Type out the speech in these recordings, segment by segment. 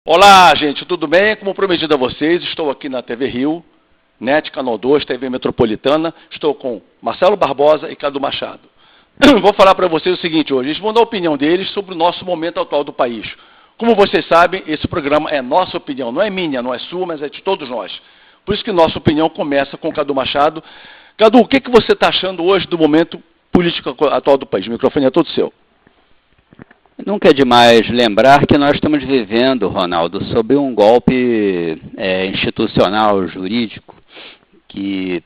Olá, gente, tudo bem? Como prometido a vocês, estou aqui na TV Rio, NET, Canal 2, TV Metropolitana. Estou com Marcelo Barbosa e Cadu Machado. Vou falar para vocês o seguinte hoje, eles vão dar a opinião deles sobre o nosso momento atual do país. Como vocês sabem, esse programa é nossa opinião, não é minha, não é sua, mas é de todos nós. Por isso que nossa opinião começa com o Cadu Machado. Cadu, o que você está achando hoje do momento político atual do país? O microfone é todo seu. Nunca é demais lembrar que nós estamos vivendo, Ronaldo, sob um golpe institucional, jurídico, que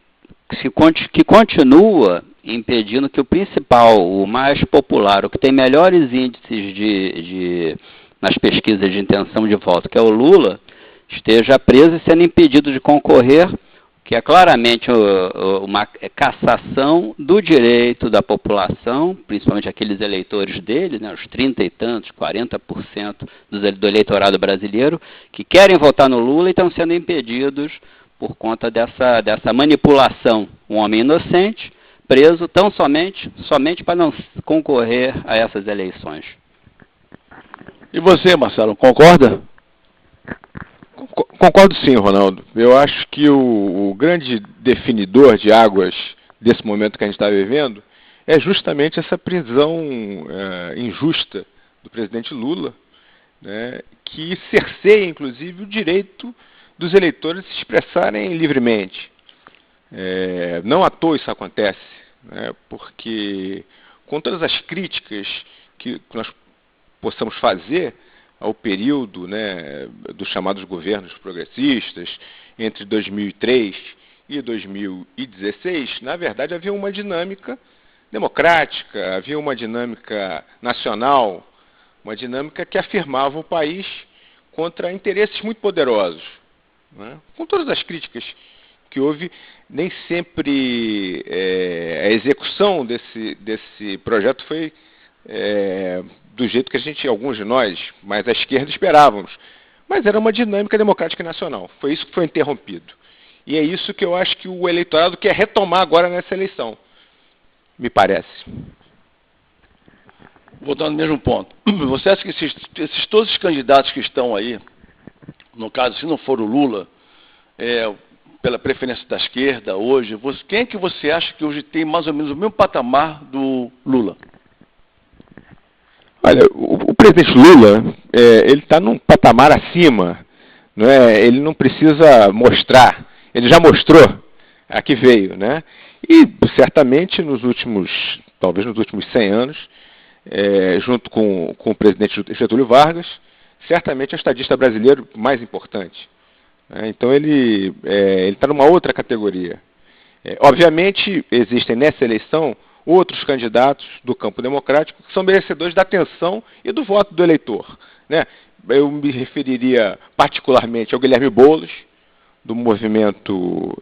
continua impedindo que o principal, o mais popular, o que tem melhores índices nas pesquisas de intenção de voto, que é o Lula, esteja preso e sendo impedido de concorrer, que é claramente uma cassação do direito da população, principalmente aqueles eleitores dele, né, os 30 e tantos, 40% do eleitorado brasileiro, que querem votar no Lula e estão sendo impedidos por conta dessa manipulação. Um homem inocente, preso tão somente para não concorrer a essas eleições. E você, Marcelo, concorda? Concordo sim, Ronaldo. Eu acho que o grande definidor de águas desse momento que a gente está vivendo é justamente essa prisão injusta do presidente Lula, né, que cerceia, inclusive, o direito dos eleitores se expressarem livremente. Não à toa isso acontece, né, porque com todas as críticas que nós possamos fazer ao período, né, dos chamados governos progressistas, entre 2003 e 2016, na verdade havia uma dinâmica democrática, havia uma dinâmica nacional, uma dinâmica que afirmava o país contra interesses muito poderosos, né? Com todas as críticas que houve, nem sempre a execução desse projeto foi do jeito que alguns de nós, mais à esquerda, esperávamos. Mas era uma dinâmica democrática e nacional. Foi isso que foi interrompido. E é isso que eu acho que o eleitorado quer retomar agora nessa eleição, me parece. Voltando ao mesmo ponto. Você acha que todos os candidatos que estão aí, no caso, se não for o Lula, pela preferência da esquerda hoje, quem é que você acha que hoje tem mais ou menos o mesmo patamar do Lula? Olha, o presidente Lula, ele está num patamar acima, não é? Ele não precisa mostrar, ele já mostrou a que veio, né? E certamente talvez nos últimos 100 anos, junto com o presidente Getúlio Vargas, certamente é o estadista brasileiro mais importante, né? Então ele está numa outra categoria. Obviamente existem nessa eleição outros candidatos do campo democrático que são merecedores da atenção e do voto do eleitor, né? Eu me referiria particularmente ao Guilherme Boulos, do movimento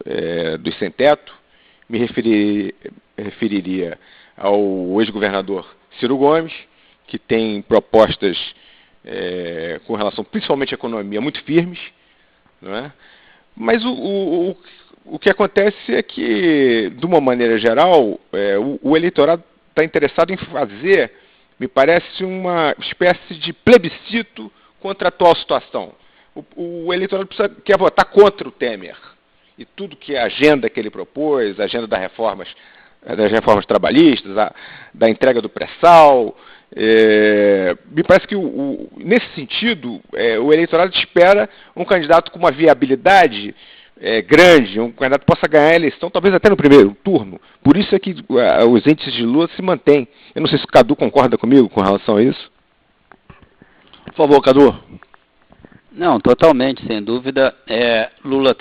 dos Sem Teto, me referiria ao ex-governador Ciro Gomes, que tem propostas com relação principalmente à economia muito firmes, não é? Mas o que acontece é que, de uma maneira geral, o eleitorado está interessado em fazer, me parece, uma espécie de plebiscito contra a atual situação. O eleitorado quer votar contra o Temer. E tudo que a agenda que ele propôs, a agenda das reformas trabalhistas, da entrega do pré-sal, me parece que, nesse sentido, o eleitorado espera um candidato com uma viabilidade grande, um candidato que possa ganhar a eleição, talvez até no primeiro turno. Por isso é que os índices de Lula se mantêm. Eu não sei se o Cadu concorda comigo com relação a isso. Por favor, Cadu. Não, totalmente, sem dúvida. Lula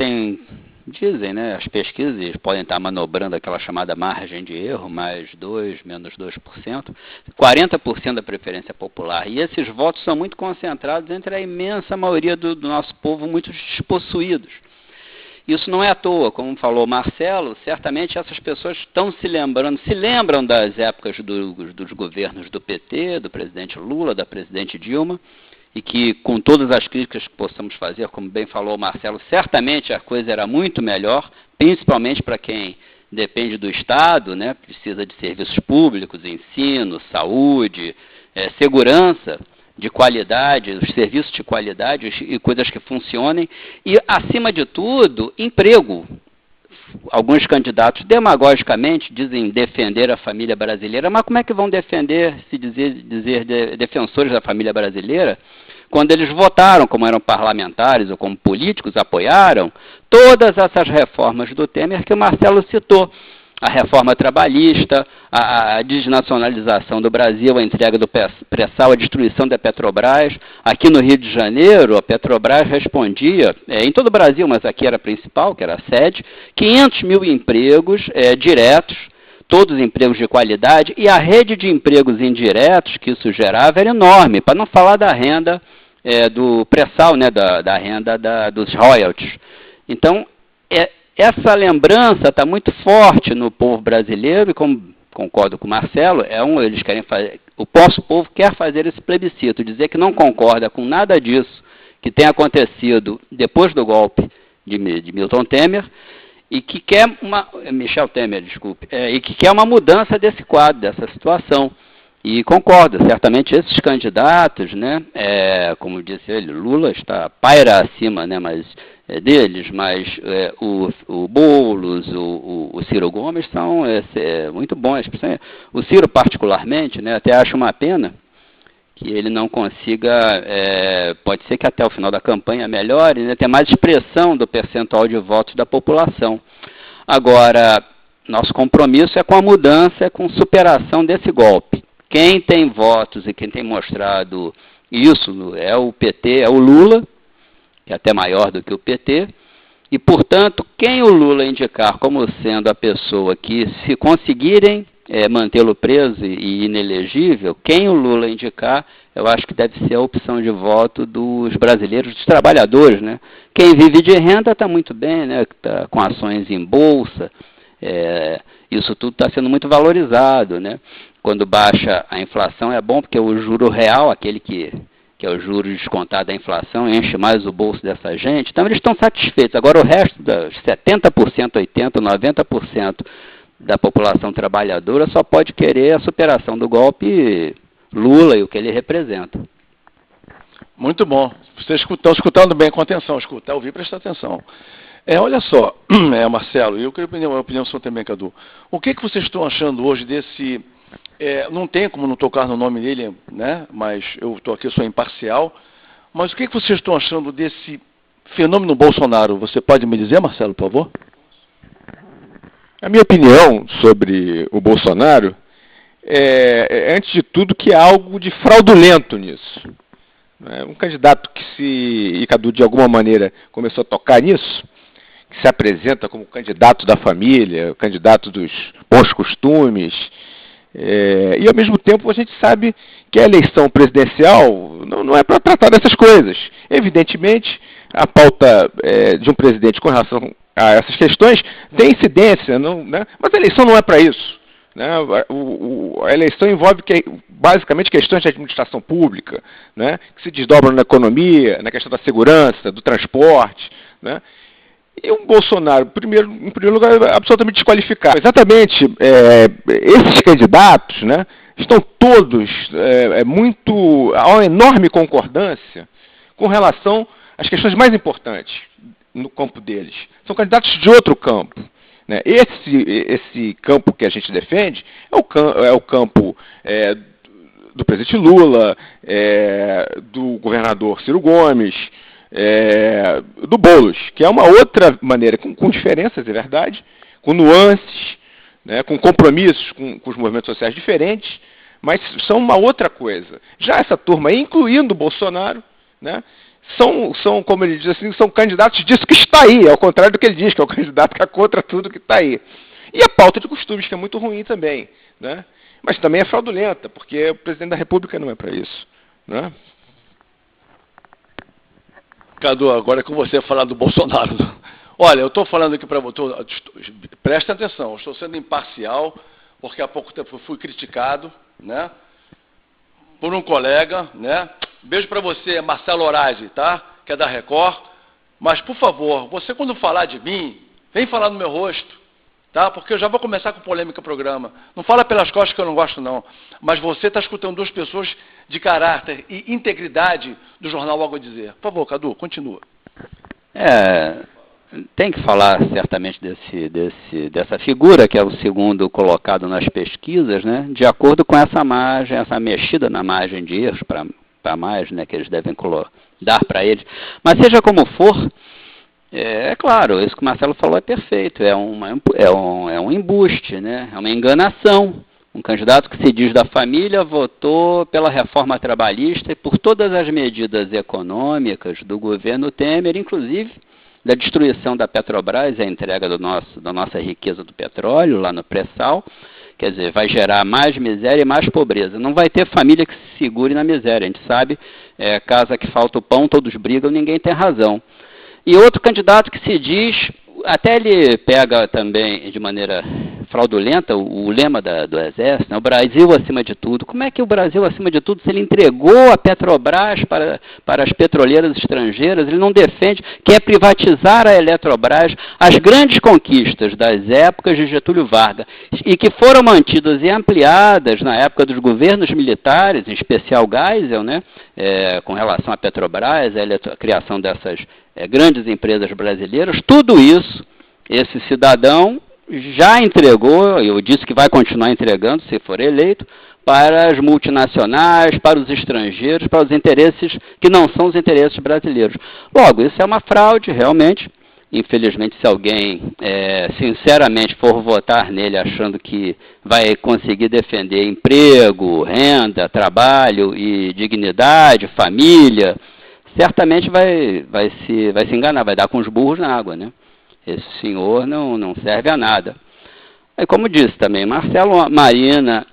dizem, né, as pesquisas podem estar manobrando aquela chamada margem de erro, mais 2, menos 2%, 40% da preferência popular. E esses votos são muito concentrados entre a imensa maioria do nosso povo, muito despossuídos. Isso não é à toa, como falou Marcelo, certamente essas pessoas se lembram das épocas dos governos do PT, do presidente Lula, da presidente Dilma, e que, com todas as críticas que possamos fazer, como bem falou Marcelo, certamente a coisa era muito melhor, principalmente para quem depende do Estado, né, precisa de serviços públicos, ensino, saúde, segurança. de qualidade, os serviços de qualidade e coisas que funcionem, e, acima de tudo, emprego. Alguns candidatos, demagogicamente, dizem defender a família brasileira, mas como é que vão defender, se dizer defensores da família brasileira, quando eles votaram, como eram parlamentares ou como políticos, apoiaram todas essas reformas do Temer que o Marcelo citou? A reforma trabalhista, a desnacionalização do Brasil, a entrega do pré-sal, a destruição da Petrobras. Aqui no Rio de Janeiro, a Petrobras respondia, em todo o Brasil, mas aqui era a principal, que era a sede, 500 mil empregos diretos, todos empregos de qualidade, e a rede de empregos indiretos que isso gerava era enorme, para não falar da renda do pré-sal, né, da renda dos royalties. Então, essa lembrança está muito forte no povo brasileiro, e como concordo com o Marcelo, eles querem fazer, o nosso povo quer fazer esse plebiscito, dizer que não concorda com nada disso que tem acontecido depois do golpe de Milton Temer, e que quer Michel Temer, desculpe, e que quer uma mudança desse quadro, dessa situação. E concordo, certamente esses candidatos, né, como disse ele, Lula paira acima, né, deles, mas o Boulos, o Ciro Gomes são muito bons. O Ciro particularmente, né, até acho uma pena que ele não consiga, pode ser que até o final da campanha melhore, né, ter mais expressão do percentual de votos da população. Agora, nosso compromisso é com a mudança, é com superação desse golpe. Quem tem votos e quem tem mostrado isso é o PT, é o Lula, que é até maior do que o PT, e, portanto, quem o Lula indicar como sendo a pessoa que, se conseguirem mantê-lo preso e inelegível, quem o Lula indicar, eu acho que deve ser a opção de voto dos brasileiros, dos trabalhadores, né? Quem vive de renda está muito bem, né? Tá com ações em bolsa, isso tudo está sendo muito valorizado, né? Quando baixa a inflação é bom, porque o juro real, aquele que é o juro descontado da inflação, enche mais o bolso dessa gente. Então, eles estão satisfeitos. Agora, o resto, 70%, 80%, 90% da população trabalhadora só pode querer a superação do golpe Lula e o que ele representa. Muito bom. Vocês estão escutando bem, com atenção. Escutar, ouvir, prestar atenção. Olha só, Marcelo, e eu queria a opinião sua também, Cadu. O que vocês estão achando hoje desse... não tem como não tocar no nome dele, né? Mas eu estou aqui, eu sou imparcial. Mas o que vocês estão achando desse fenômeno Bolsonaro? Você pode me dizer, Marcelo, por favor? A minha opinião sobre o Bolsonaro antes de tudo, que há algo de fraudulento nisso. Um candidato e Cadu de alguma maneira começou a tocar nisso, que se apresenta como candidato da família, candidato dos bons costumes, e ao mesmo tempo a gente sabe que a eleição presidencial não é para tratar dessas coisas. Evidentemente, a pauta de um presidente com relação a essas questões tem incidência, né? Mas a eleição não é para isso. Né? A eleição envolve basicamente questões de administração pública, né? Que se desdobram na economia, na questão da segurança, do transporte, né? E o Bolsonaro, em primeiro lugar, é absolutamente desqualificado. Exatamente, esses candidatos, né, estão todos há uma enorme concordância com relação às questões mais importantes no campo deles. São candidatos de outro campo. Né? Esse campo que a gente defende é o campo do presidente Lula, do governador Ciro Gomes, do Boulos, que é uma outra maneira, com diferenças, é verdade, com nuances, né, com compromissos com os movimentos sociais diferentes, mas são uma outra coisa. Já essa turma aí, incluindo o Bolsonaro, né, são, como ele diz assim, são candidatos disso que está aí, ao contrário do que ele diz, que é o candidato que é contra tudo que está aí. E a pauta de costumes, que é muito ruim também, né, mas também é fraudulenta, porque o presidente da República não é para isso, né? Cadu, agora é com você falar do Bolsonaro. Olha, eu estou falando aqui para você, presta atenção, eu estou sendo imparcial, porque há pouco tempo eu fui criticado, né, por um colega, né? Beijo para você, Marcelo Orage, tá? Que é da Record. Mas, por favor, você quando falar de mim, vem falar no meu rosto, tá? Porque eu já vou começar com polêmica no programa. Não fala pelas costas que eu não gosto, não. Mas você está escutando duas pessoas de caráter e integridade do jornal Algo a Dizer. Por favor, Cadu, continua. Tem que falar certamente dessa figura, que é o segundo colocado nas pesquisas, né, de acordo com essa margem, essa mexida na margem de erros para mais, né, que eles devem dar para eles. Mas seja como for, é claro, isso que o Marcelo falou é perfeito, é um embuste, né, é uma enganação. Um candidato que se diz da família votou pela reforma trabalhista e por todas as medidas econômicas do governo Temer, inclusive da destruição da Petrobras, a entrega da nossa riqueza do petróleo lá no pré-sal. Quer dizer, vai gerar mais miséria e mais pobreza. Não vai ter família que se segure na miséria. A gente sabe, casa que falta o pão, todos brigam, ninguém tem razão. E outro candidato que se diz, até ele pega também de maneira fraudulenta o lema do Exército, né, o Brasil acima de tudo. Como é que o Brasil acima de tudo, se ele entregou a Petrobras para as petroleiras estrangeiras, ele não defende, quer privatizar a Eletrobras, as grandes conquistas das épocas de Getúlio Vargas, e que foram mantidas e ampliadas na época dos governos militares, em especial Geisel, né, com relação à Petrobras, a criação dessas grandes empresas brasileiras, tudo isso, esse cidadão já entregou, eu disse que vai continuar entregando, se for eleito, para as multinacionais, para os estrangeiros, para os interesses que não são os interesses brasileiros. Logo, isso é uma fraude, realmente. Infelizmente, se alguém sinceramente for votar nele achando que vai conseguir defender emprego, renda, trabalho e dignidade, família, certamente vai se enganar, vai dar com os burros na água, né? Esse senhor não serve a nada. E como disse também, Marcelo Marina,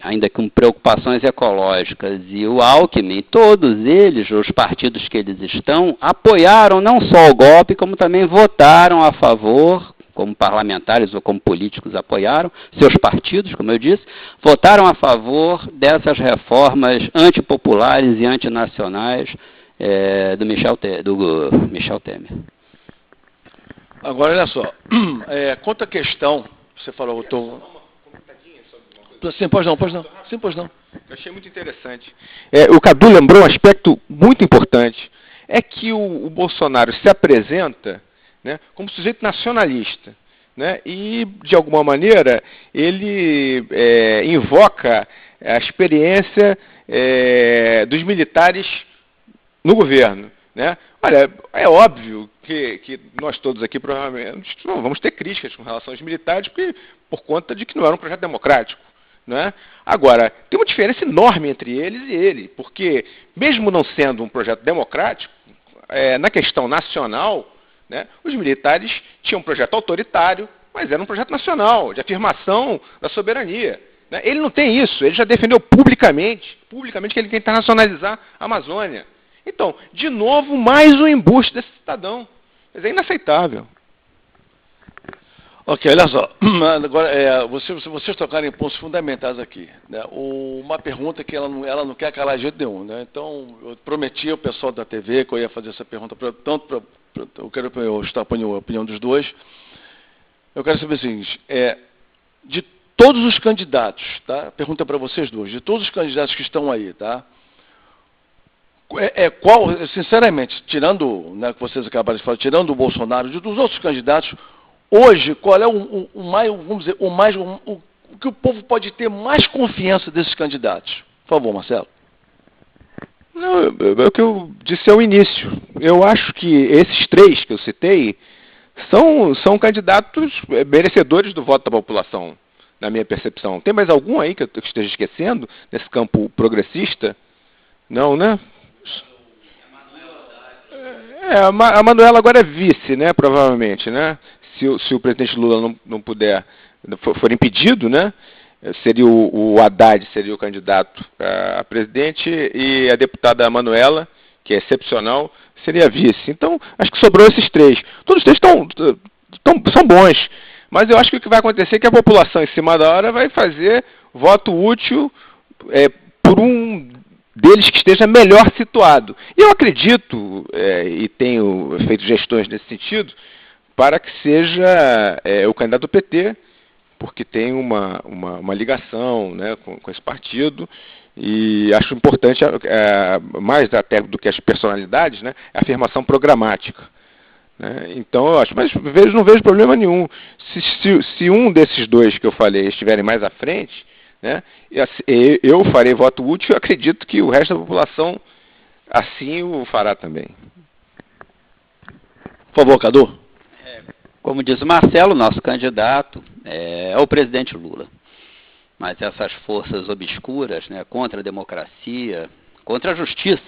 ainda com preocupações ecológicas, e o Alckmin, todos eles, os partidos que eles estão, apoiaram não só o golpe, como também votaram a favor, como parlamentares ou como políticos apoiaram, seus partidos, como eu disse, votaram a favor dessas reformas antipopulares e antinacionais do Michel Temer. Agora, olha só, quanto à questão, você falou, Sim, pois não. Eu achei muito interessante. O Cadu lembrou um aspecto muito importante, é que o Bolsonaro se apresenta, né, como sujeito nacionalista, né, e, de alguma maneira, ele invoca a experiência dos militares no governo, né? Olha, é óbvio que nós todos aqui provavelmente vamos ter críticas com relação aos militares por conta de que não era um projeto democrático, né? Agora, tem uma diferença enorme entre eles e ele, porque mesmo não sendo um projeto democrático, na questão nacional, né, os militares tinham um projeto autoritário, mas era um projeto nacional, de afirmação da soberania, né? Ele não tem isso, ele já defendeu publicamente que ele quer internacionalizar a Amazônia. Então, de novo, mais um embuste desse cidadão. Mas é inaceitável. Ok, olha só. Agora, vocês tocaram em pontos fundamentais aqui, né? Uma pergunta que ela não quer calar de jeito nenhum, né? Então, eu prometi ao pessoal da TV que eu ia fazer essa pergunta, eu quero estar a opinião dos dois. Eu quero saber o seguinte, de todos os candidatos, tá? Pergunta para vocês dois, de todos os candidatos que estão aí, tá? Qual, sinceramente, tirando, né, que vocês acabaram de falar, tirando o Bolsonaro, dos outros candidatos, hoje, qual é o que o povo pode ter mais confiança desses candidatos? Por favor, Marcelo. Não, é o que eu disse ao início. Eu acho que esses três que eu citei são candidatos merecedores do voto da população, na minha percepção. Tem mais algum aí que eu esteja esquecendo, nesse campo progressista? Não, né? A Manuela agora é vice, né, provavelmente, né? Se o presidente Lula não puder, for impedido, né? Seria o Haddad, seria o candidato a presidente, e a deputada Manuela, que é excepcional, seria vice. Então, acho que sobrou esses três. Todos os três são bons, mas eu acho que o que vai acontecer é que a população, em cima da hora, vai fazer voto útil por um deles que esteja melhor situado. E eu acredito, e tenho feito gestões nesse sentido, para que seja o candidato do PT, porque tem uma ligação, né, com esse partido, E acho importante, mais até do que as personalidades, né, a afirmação programática. Né? Então, eu acho, mas não vejo problema nenhum. Se um desses dois que eu falei estiverem mais à frente, né, eu farei voto útil e acredito que o resto da população assim o fará também. Por favor, Cadu. Como diz o Marcelo, nosso candidato é o presidente Lula. Mas essas forças obscuras, né, contra a democracia, contra a justiça,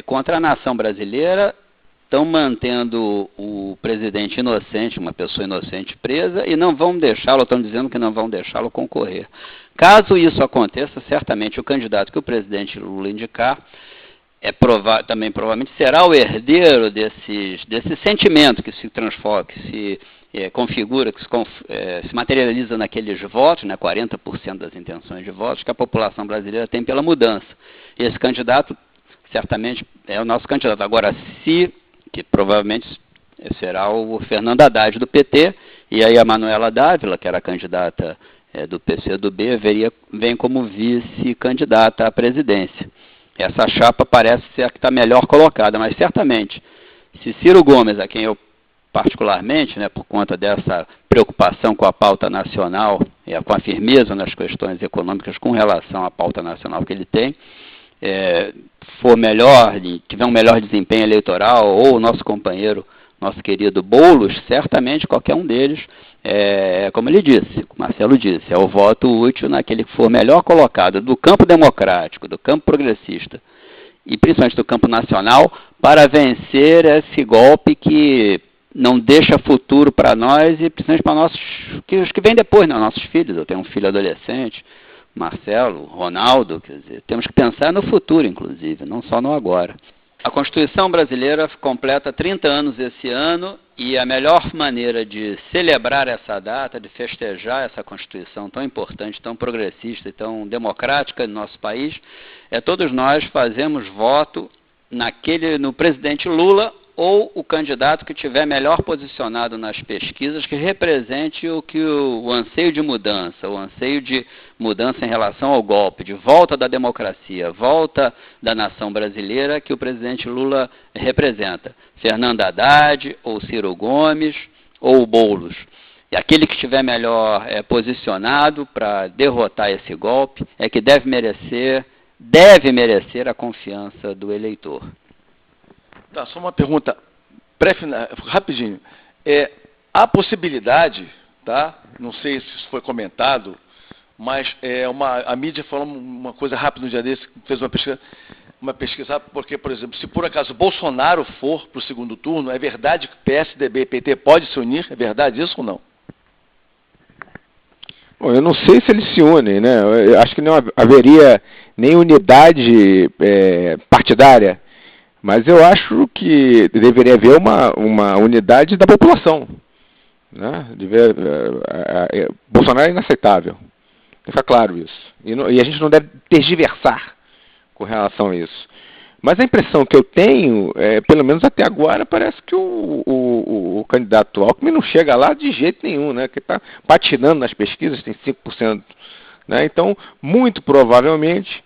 contra a nação brasileira, estão mantendo o presidente inocente, uma pessoa inocente presa, e não vão deixá-lo, estão dizendo que não vão deixá-lo concorrer. Caso isso aconteça, certamente o candidato que o presidente Lula indicar também provavelmente será o herdeiro desse sentimento que se transforma, que se configura, que se materializa naqueles votos, né, 40% das intenções de votos que a população brasileira tem pela mudança. E esse candidato certamente é o nosso candidato. Agora, que provavelmente será o Fernando Haddad do PT, e aí a Manuela Dávila, que era a candidata do PCdoB, vem como vice-candidata à presidência. Essa chapa parece ser a que está melhor colocada, mas certamente, se Ciro Gomes, a quem eu particularmente, né, por conta dessa preocupação com a pauta nacional, com a firmeza nas questões econômicas com relação à pauta nacional que ele tem, for melhor, tiver um melhor desempenho eleitoral, ou o nosso companheiro, nosso querido Boulos, certamente qualquer um deles, como ele disse, o Marcelo disse, é o voto útil naquele que for melhor colocado do campo democrático, do campo progressista, e principalmente do campo nacional, para vencer esse golpe que não deixa futuro para nós e principalmente para os que vêm depois, né, nossos filhos. Eu tenho um filho adolescente, Marcelo, Ronaldo, quer dizer, temos que pensar no futuro, inclusive, não só no agora. A Constituição brasileira completa 30 anos esse ano e a melhor maneira de celebrar essa data, de festejar essa Constituição tão importante, tão progressista e tão democrática no nosso país, todos nós fazemos voto no presidente Lula ou o candidato que estiver melhor posicionado nas pesquisas, que represente o anseio de mudança, o anseio de mudança em relação ao golpe, de volta da democracia, volta da nação brasileira que o presidente Lula representa. Fernando Haddad, ou Ciro Gomes, ou Boulos. E aquele que estiver melhor posicionado para derrotar esse golpe é que deve merecer a confiança do eleitor. Tá, só uma pergunta rapidinho. Há possibilidade, tá? Não sei se isso foi comentado, mas a mídia falou uma coisa rápida no dia desse, fez uma pesquisa, porque, por exemplo, se por acaso Bolsonaro for para o segundo turno, é verdade que PSDB e PT pode se unir? É verdade isso ou não? Bom, eu não sei se eles se unem, né? Eu acho que não haveria nem unidade partidária. Mas eu acho que deveria haver uma unidade da população. Né? Bolsonaro é inaceitável. Fica claro isso. E a gente não deve tergiversar com relação a isso. Mas a impressão que eu tenho, pelo menos até agora, parece que o candidato Alckmin não chega lá de jeito nenhum, né? Que está patinando nas pesquisas, tem 5%. Né? Então, muito provavelmente,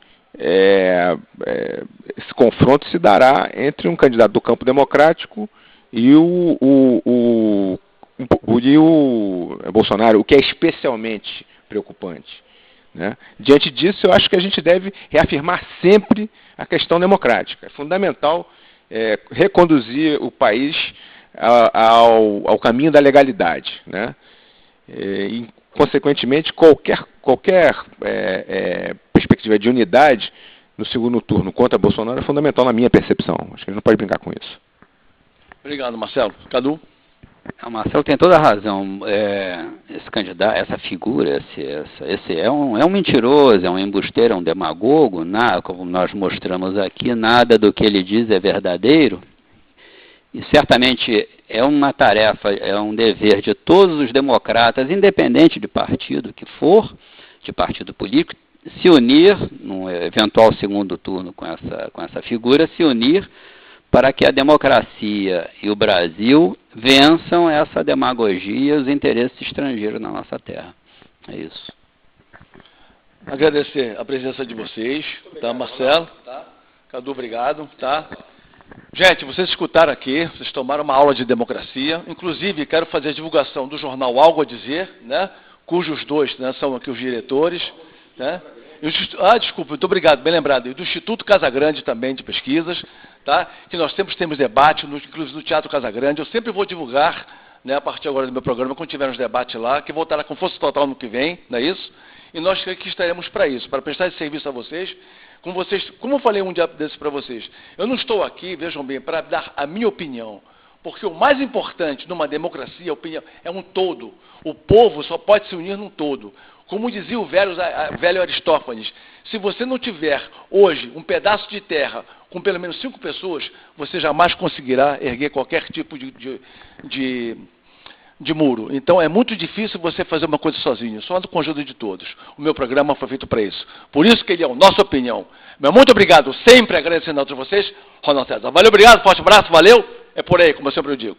esse confronto se dará entre um candidato do campo democrático e o Bolsonaro, o que é especialmente preocupante. Né? Diante disso, eu acho que a gente deve reafirmar sempre a questão democrática. É fundamental reconduzir o país ao caminho da legalidade. Né? E, consequentemente, qualquer perspectiva de unidade no segundo turno contra Bolsonaro é fundamental na minha percepção. Acho que a gente não pode brincar com isso. Obrigado, Marcelo. Cadu? O Marcelo tem toda a razão. Esse candidato, essa figura, esse é um mentiroso, é um embusteiro, é um demagogo. Como nós mostramos aqui, nada do que ele diz é verdadeiro. E certamente é uma tarefa, é um dever de todos os democratas, independente de partido que for, de partido político, se unir, num eventual segundo turno com essa figura, se unir para que a democracia e o Brasil vençam essa demagogia e os interesses estrangeiros na nossa terra. É isso. agradecer a presença de vocês, tá, Marcelo? Tá? Cadu, obrigado, tá? Gente, vocês escutaram aqui, vocês tomaram uma aula de democracia, inclusive quero fazer a divulgação do jornal Algo a Dizer, né, cujos dois, né, são aqui os diretores, né? Desculpa, muito obrigado, bem lembrado, e do Instituto Casagrande também de pesquisas, tá? Que nós sempre temos debate, inclusive no Teatro Casagrande, eu sempre vou divulgar, né, a partir agora do meu programa, quando tiver uns debates lá, que voltará com força total no que vem, não é isso? E nós aqui estaremos para isso, para prestar esse serviço a vocês, como eu falei um dia desses para vocês, eu não estou aqui, vejam bem, para dar a minha opinião, porque o mais importante numa democracia, a opinião, é um todo. O povo só pode se unir num todo. Como dizia o velho Aristófanes, se você não tiver hoje um pedaço de terra com pelo menos 5 pessoas, você jamais conseguirá erguer qualquer tipo de muro. Então é muito difícil você fazer uma coisa sozinho, só do conjunto de todos. O meu programa foi feito para isso. Por isso que ele é a nossa opinião. Mas muito obrigado, sempre agradecendo a todos vocês. Ronaldo César. Valeu, obrigado, forte abraço, valeu. É por aí, como eu sempre digo.